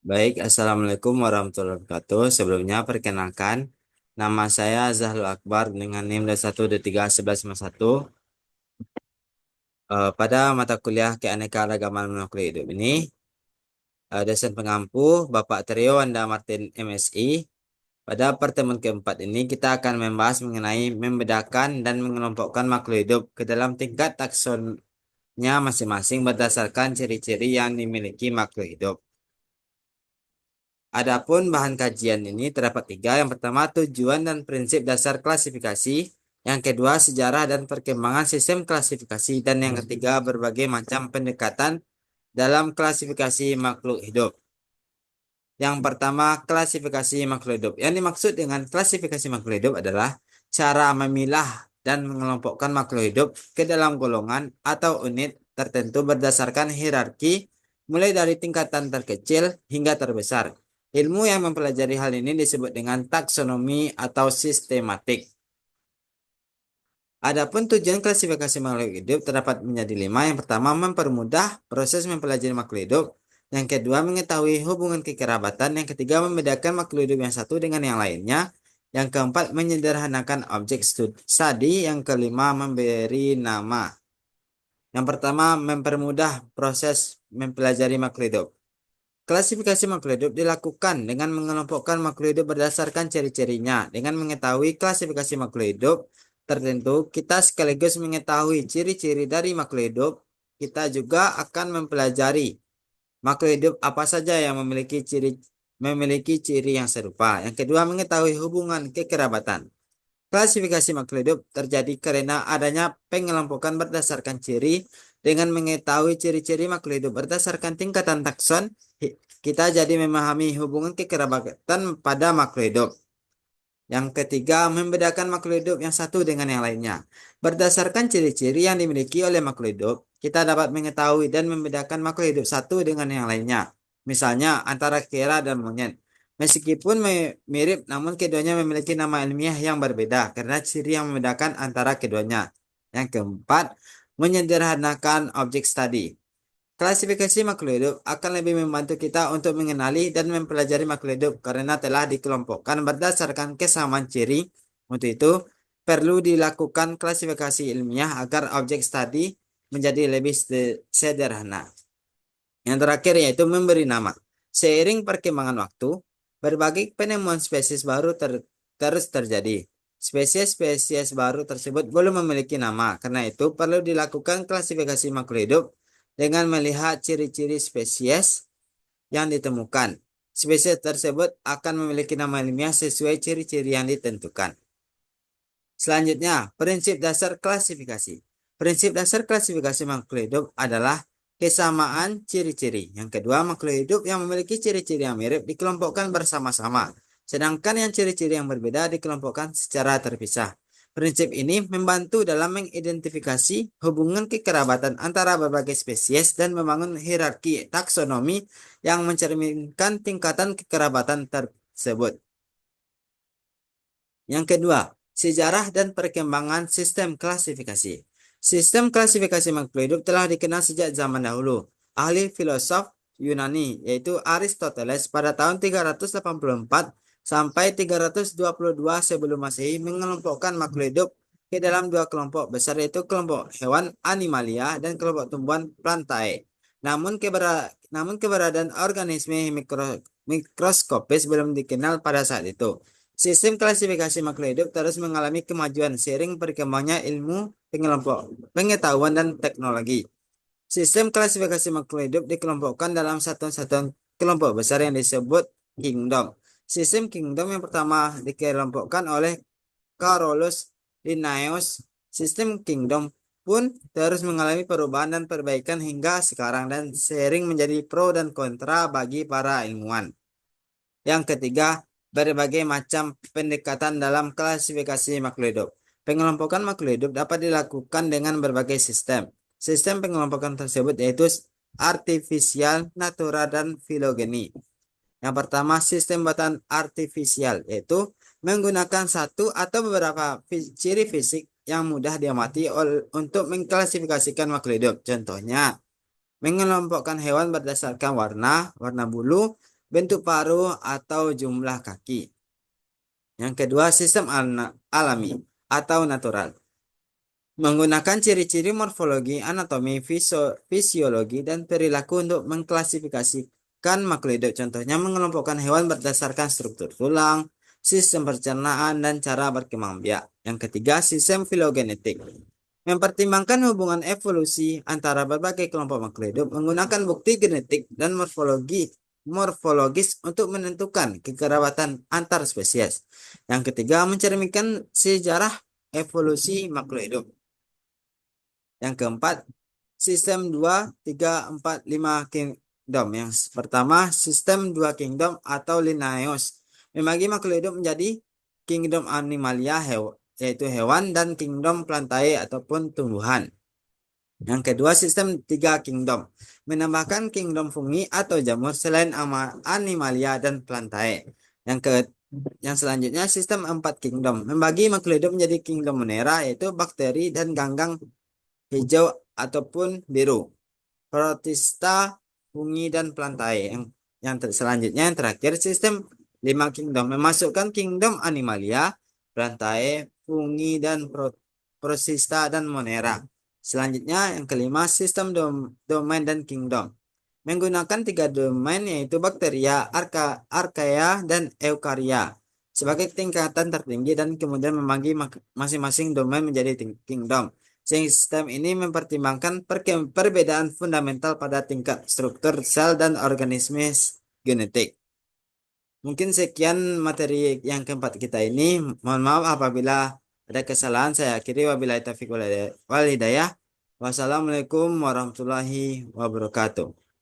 Baik, Assalamualaikum warahmatullahi wabarakatuh. Sebelumnya, perkenalkan, nama saya Zahrul Akbar dengan NIM 1231151. Pada mata kuliah Keanekaragaman Makhluk Hidup ini, dosen pengampu Bapak Trio Wanda Martin MSI. Pada pertemuan keempat ini, kita akan membahas mengenai membedakan dan mengelompokkan makhluk hidup ke dalam tingkat taksonnya masing-masing berdasarkan ciri-ciri yang dimiliki makhluk hidup. Adapun bahan kajian ini terdapat tiga. Yang pertama, tujuan dan prinsip dasar klasifikasi. Yang kedua, sejarah dan perkembangan sistem klasifikasi. Dan yang ketiga, berbagai macam pendekatan dalam klasifikasi makhluk hidup. Yang pertama, klasifikasi makhluk hidup. Yang dimaksud dengan klasifikasi makhluk hidup adalah cara memilah dan mengelompokkan makhluk hidup ke dalam golongan atau unit tertentu berdasarkan hierarki, mulai dari tingkatan terkecil hingga terbesar. Ilmu yang mempelajari hal ini disebut dengan taksonomi atau sistematik. Adapun tujuan klasifikasi makhluk hidup terdapat menjadi lima. Yang pertama, mempermudah proses mempelajari makhluk hidup. Yang kedua, mengetahui hubungan kekerabatan. Yang ketiga, membedakan makhluk hidup yang satu dengan yang lainnya. Yang keempat, menyederhanakan objek studi. Yang kelima, memberi nama. Yang pertama, mempermudah proses mempelajari makhluk hidup. Klasifikasi makhluk hidup dilakukan dengan mengelompokkan makhluk hidup berdasarkan ciri-cirinya. Dengan mengetahui klasifikasi makhluk hidup tertentu, kita sekaligus mengetahui ciri-ciri dari makhluk hidup. Kita juga akan mempelajari makhluk hidup apa saja yang memiliki ciri yang serupa. Yang kedua, mengetahui hubungan kekerabatan. Klasifikasi makhluk hidup terjadi karena adanya pengelompokan berdasarkan ciri. Dengan mengetahui ciri-ciri makhluk hidup berdasarkan tingkatan takson, kita jadi memahami hubungan kekerabatan pada makhluk hidup. Yang ketiga, membedakan makhluk hidup yang satu dengan yang lainnya. Berdasarkan ciri-ciri yang dimiliki oleh makhluk hidup, kita dapat mengetahui dan membedakan makhluk hidup satu dengan yang lainnya. Misalnya, antara kera dan monyet. Meskipun mirip, namun keduanya memiliki nama ilmiah yang berbeda karena ciri yang membedakan antara keduanya. Yang keempat, menyederhanakan objek studi. Klasifikasi makhluk hidup akan lebih membantu kita untuk mengenali dan mempelajari makhluk hidup karena telah dikelompokkan berdasarkan kesamaan ciri. Untuk itu, perlu dilakukan klasifikasi ilmiah agar objek studi menjadi lebih sederhana. Yang terakhir yaitu memberi nama. Seiring perkembangan waktu, berbagai penemuan spesies baru terus terjadi. Spesies-spesies baru tersebut belum memiliki nama, karena itu perlu dilakukan klasifikasi makhluk hidup dengan melihat ciri-ciri spesies yang ditemukan. Spesies tersebut akan memiliki nama ilmiah sesuai ciri-ciri yang ditentukan. Selanjutnya, prinsip dasar klasifikasi. Prinsip dasar klasifikasi makhluk hidup adalah kesamaan ciri-ciri. Yang kedua, makhluk hidup yang memiliki ciri-ciri yang mirip dikelompokkan bersama-sama. Sedangkan yang ciri-ciri yang berbeda dikelompokkan secara terpisah. Prinsip ini membantu dalam mengidentifikasi hubungan kekerabatan antara berbagai spesies dan membangun hierarki taksonomi yang mencerminkan tingkatan kekerabatan tersebut. Yang kedua, sejarah dan perkembangan sistem klasifikasi. Sistem klasifikasi makhluk hidup telah dikenal sejak zaman dahulu. Ahli filosof Yunani, yaitu Aristoteles, pada tahun 384 sampai 322 sebelum Masehi mengelompokkan makhluk hidup ke dalam dua kelompok besar, yaitu kelompok hewan animalia dan kelompok tumbuhan plantae. Namun keberadaan organisme mikroskopis belum dikenal pada saat itu. Sistem klasifikasi makhluk hidup terus mengalami kemajuan seiring berkembangnya ilmu pengetahuan dan teknologi. Sistem klasifikasi makhluk hidup dikelompokkan dalam satuan-satuan kelompok besar yang disebut kingdom. Sistem kingdom yang pertama dikelompokkan oleh Carolus Linnaeus. Sistem kingdom pun terus mengalami perubahan dan perbaikan hingga sekarang dan sering menjadi pro dan kontra bagi para ilmuwan. Yang ketiga, berbagai macam pendekatan dalam klasifikasi makhluk hidup. Pengelompokan makhluk hidup dapat dilakukan dengan berbagai sistem. Sistem pengelompokan tersebut yaitu artifisial, natural, dan filogeni. Yang pertama, sistem buatan artifisial, yaitu menggunakan satu atau beberapa ciri fisik yang mudah diamati untuk mengklasifikasikan makhluk hidup. Contohnya, mengelompokkan hewan berdasarkan warna bulu, bentuk paruh atau jumlah kaki. Yang kedua, sistem alami atau natural. Menggunakan ciri-ciri morfologi, anatomi, fisiologi, dan perilaku untuk mengklasifikasikan makhluk hidup. Contohnya mengelompokkan hewan berdasarkan struktur tulang, sistem pencernaan, dan cara berkembang biak. Yang ketiga, sistem filogenetik. Mempertimbangkan hubungan evolusi antara berbagai kelompok makhluk hidup menggunakan bukti genetik dan morfologis untuk menentukan kekerabatan antar spesies. Yang ketiga, mencerminkan sejarah evolusi makhluk hidup. Yang keempat, sistem 2, 3, 4, 5 kingdom. Yang pertama, sistem 2 kingdom atau Linnaeus. Membagi makhluk hidup menjadi kingdom animalia, yaitu hewan, dan kingdom plantae ataupun tumbuhan. Yang kedua, sistem 3 kingdom. Menambahkan kingdom fungi atau jamur selain animalia dan plantae. Yang selanjutnya, sistem 4 kingdom. Membagi makhluk hidup menjadi kingdom monera, yaitu bakteri dan ganggang hijau ataupun biru, protista, fungi, dan plantae. Selanjutnya yang terakhir, sistem 5 kingdom memasukkan kingdom animalia, plantae, fungi, dan protista dan monera. Selanjutnya yang kelima, sistem domain dan kingdom menggunakan 3 domain, yaitu bakteria, archaea, dan eukarya sebagai tingkatan tertinggi, dan kemudian membagi masing-masing domain menjadi kingdom. Sistem ini mempertimbangkan perbedaan fundamental pada tingkat struktur sel dan organisme genetik. Mungkin sekian materi yang keempat kita ini. Mohon maaf apabila ada kesalahan. Saya akhiri, wabillahi taufiq wal hidayah. Wassalamualaikum warahmatullahi wabarakatuh.